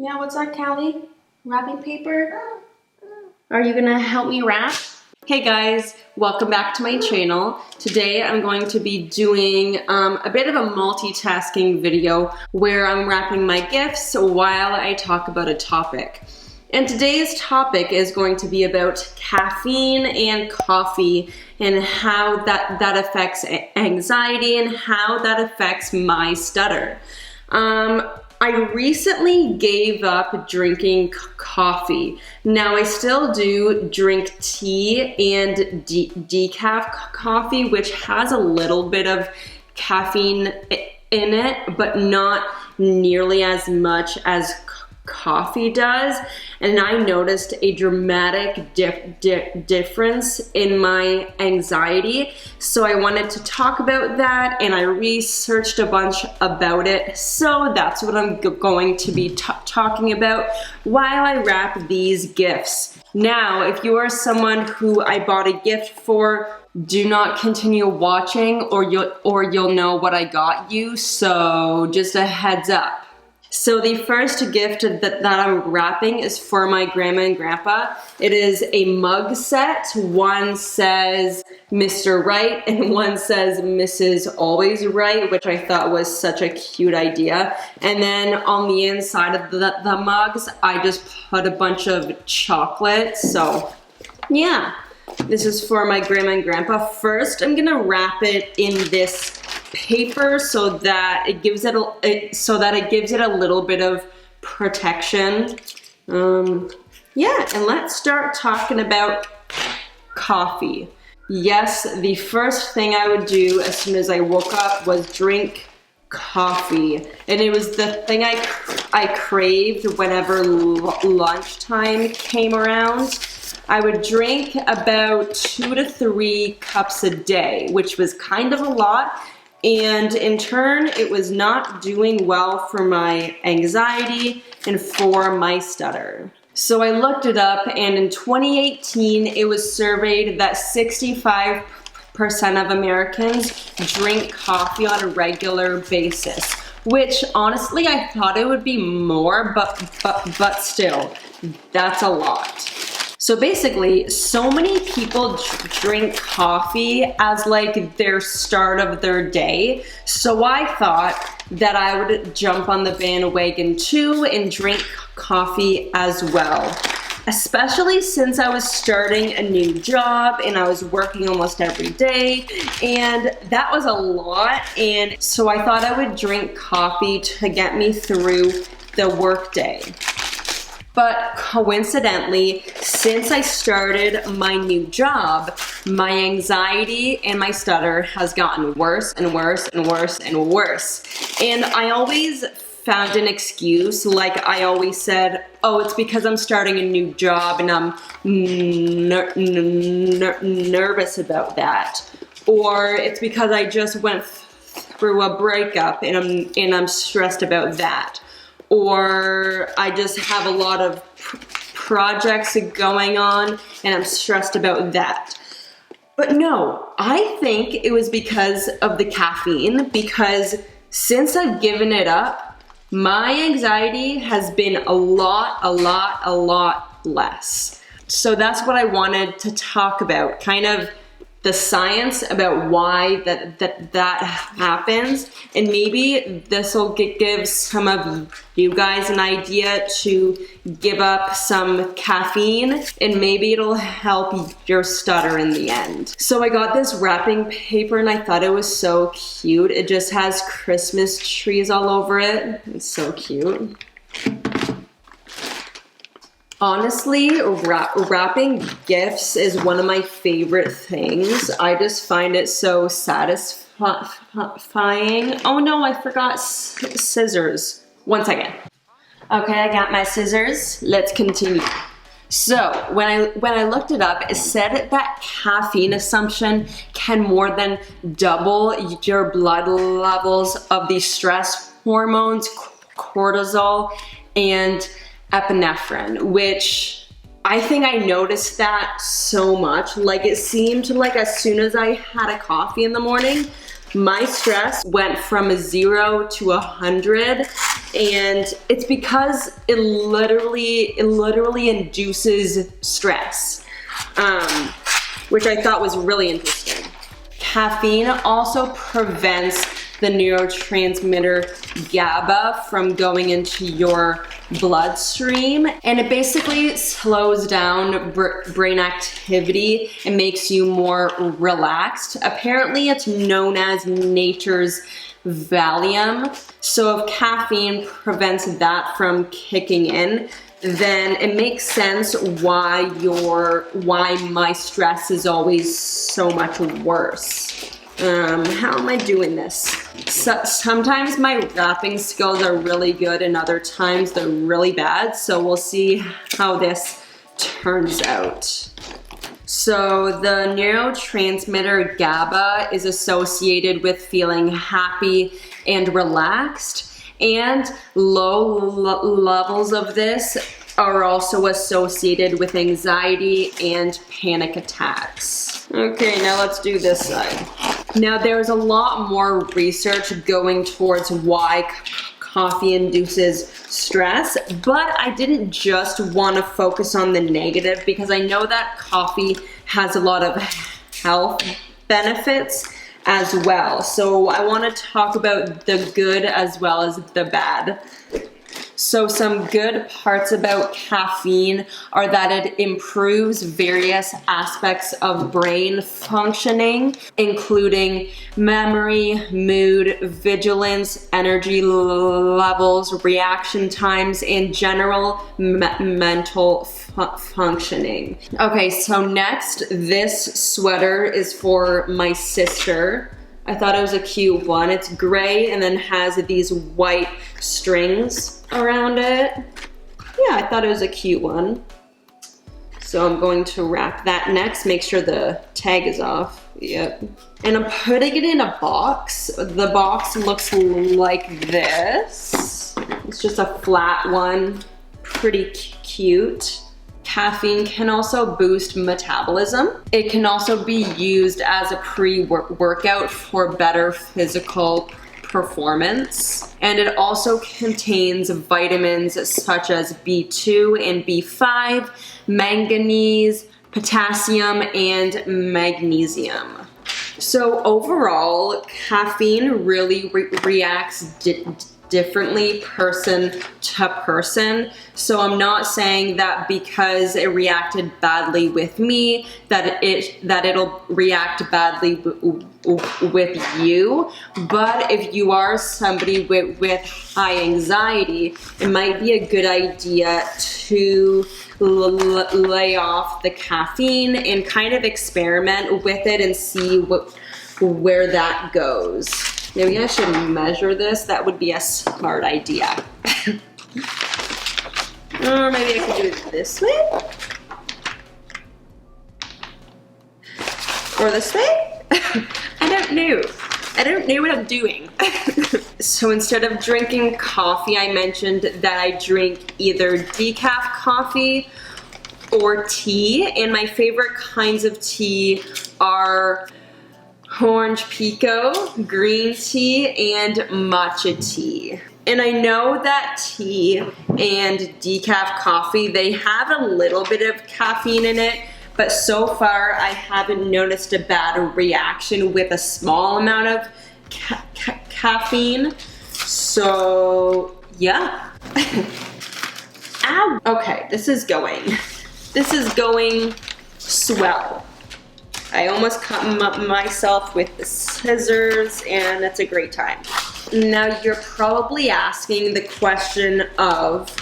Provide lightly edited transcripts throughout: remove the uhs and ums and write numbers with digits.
Yeah, what's that, Callie? Wrapping paper? Are you gonna help me wrap? Hey guys, welcome back to my channel. Today I'm going to be doing a bit of a multitasking video where I'm wrapping my gifts while I talk about a topic. And today's topic is going to be about caffeine and coffee and how that affects anxiety and how that affects my stutter. I recently gave up drinking coffee. Now I still do drink tea and decaf coffee, which has a little bit of caffeine in it, but not nearly as much as coffee does. And I noticed a dramatic difference in my anxiety. So I wanted to talk about that, and I researched a bunch about it. So that's what I'm going to be talking about while I wrap these gifts. Now, if you are someone who I bought a gift for, do not continue watching or you'll know what I got you. So just a heads up. So the first gift that I'm wrapping is for my grandma and grandpa. It is a mug set. One says Mr. Right and one says Mrs. Always Right, which I thought was such a cute idea. And then on the inside of the mugs, I just put a bunch of chocolate. So yeah, this is for my grandma and grandpa. First, I'm gonna wrap it in this paper so that it gives it a little bit of protection. Yeah, and let's start talking about coffee. Yes, the first thing I would do as soon as I woke up was drink coffee, and it was the thing I craved whenever lunchtime came around. I would drink about 2 to 3 cups a day, which was kind of a lot. And in turn, it was not doing well for my anxiety and for my stutter. So I looked it up, and in 2018, it was surveyed that 65% of Americans drink coffee on a regular basis, which honestly, I thought it would be more, but still, that's a lot. So basically, so many people drink coffee as like their start of their day. So I thought that I would jump on the bandwagon too and drink coffee as well. Especially since I was starting a new job and I was working almost every day, and that was a lot. And so I thought I would drink coffee to get me through the workday. But coincidentally, since I started my new job, my anxiety and my stutter has gotten worse and worse and worse and worse. And I always found an excuse, like I always said, oh, it's because I'm starting a new job and I'm nervous about that. Or it's because I just went through a breakup and I'm stressed about that. Or I just have a lot of projects going on and I'm stressed about that. But no, I think it was because of the caffeine, because since I've given it up, my anxiety has been a lot less. So that's what I wanted to talk about, kind of the science about why that happens, and maybe this will give some of you guys an idea to give up some caffeine, and maybe it'll help your stutter in the end. So I got this wrapping paper and I thought it was so cute. It just has Christmas trees all over it. It's so cute. Honestly, wrapping gifts is one of my favorite things. I just find it so satisfying. Oh no, I forgot scissors. One second. Okay, I got my scissors. Let's continue. So when I looked it up, it said that caffeine consumption can more than double your blood levels of the stress hormones, cortisol, and epinephrine, which I think I noticed that so much. Like, it seemed like as soon as I had a coffee in the morning, My stress went from 0 to 100, and it's because it literally induces stress, which I thought was really interesting. Caffeine also prevents the neurotransmitter GABA from going into your bloodstream, and it basically slows down brain activity and makes you more relaxed. Apparently it's known as nature's Valium. So if caffeine prevents that from kicking in, then it makes sense why my stress is always so much worse. How am I doing this? Sometimes my wrapping skills are really good and other times they're really bad, so we'll see how this turns out. So the neurotransmitter GABA is associated with feeling happy and relaxed, and low levels of this are also associated with anxiety and panic attacks. Okay, now let's do this side. Now there's a lot more research going towards why coffee induces stress, but I didn't just want to focus on the negative because I know that coffee has a lot of health benefits as well. So I want to talk about the good as well as the bad. So some good parts about caffeine are that it improves various aspects of brain functioning, including memory, mood, vigilance, energy levels, reaction times, and general mental functioning. Okay, so next, this sweater is for my sister. I thought it was a cute one. It's gray and then has these white strings around it. Yeah, I thought it was a cute one. So I'm going to wrap that next, make sure the tag is off. Yep. And I'm putting it in a box. The box looks like this. It's just a flat one, pretty cute. Caffeine can also boost metabolism. It can also be used as a pre-workout for better physical performance. And it also contains vitamins such as B2 and B5, manganese, potassium, and magnesium. So overall, caffeine really reacts differently person to person. So I'm not saying that because it reacted badly with me that it'll react badly with you. But if you are somebody with high anxiety, it might be a good idea to lay off the caffeine and kind of experiment with it and see where that goes. Maybe I should measure this. That would be a smart idea. Or maybe I could do it this way. Or this way. I don't know. I don't know what I'm doing. So instead of drinking coffee, I mentioned that I drink either decaf coffee or tea. And my favorite kinds of tea are orange pekoe, green tea, and matcha tea. And I know that tea and decaf coffee, they have a little bit of caffeine in it, but so far I haven't noticed a bad reaction with a small amount of caffeine. So yeah. Ow. Okay, this is going swell. I almost cut myself with the scissors, and it's a great time. Now you're probably asking the question of,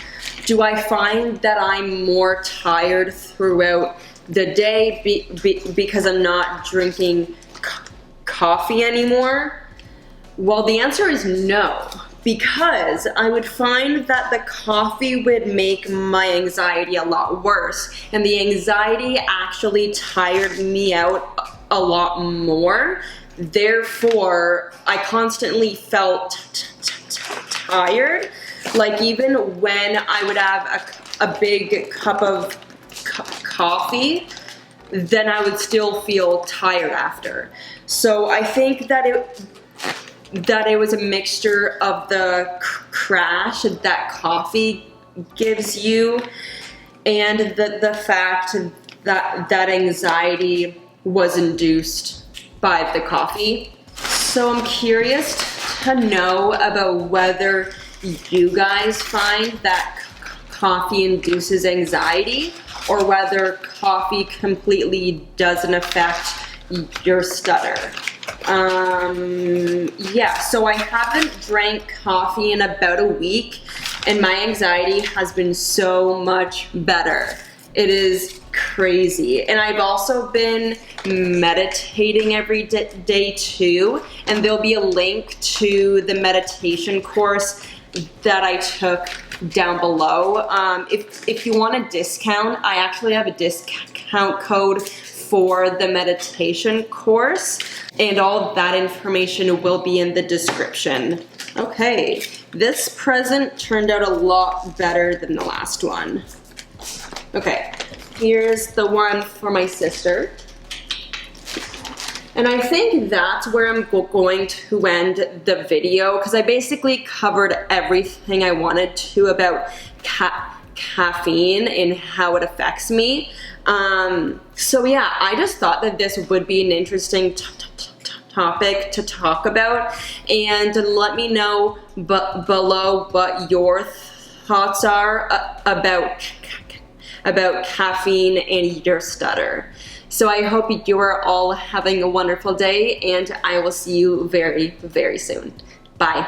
do I find that I'm more tired throughout the day because I'm not drinking coffee anymore? Well, the answer is no, because I would find that the coffee would make my anxiety a lot worse, and the anxiety actually tired me out a lot more. Therefore, I constantly felt tired. Like even when I would have a big cup of coffee, then I would still feel tired after. So I think that that it was a mixture of the crash that coffee gives you and the fact that anxiety was induced by the coffee. So I'm curious to know about whether you guys find that coffee induces anxiety or whether coffee completely doesn't affect your stutter. Yeah, so I haven't drank coffee in about a week and my anxiety has been so much better. It is crazy. And I've also been meditating every day too, and there'll be a link to the meditation course that I took down below. If you want a discount, I actually have a discount code for the meditation course, and all of that information will be in the description. Okay, this present turned out a lot better than the last one. Okay, here's the one for my sister. And I think that's where I'm going to end the video because I basically covered everything I wanted to about caffeine and how it affects me. So yeah, I just thought that this would be an interesting topic to talk about, and let me know below what your thoughts are about caffeine and your stutter. So I hope you are all having a wonderful day, and I will see you very, very soon. Bye.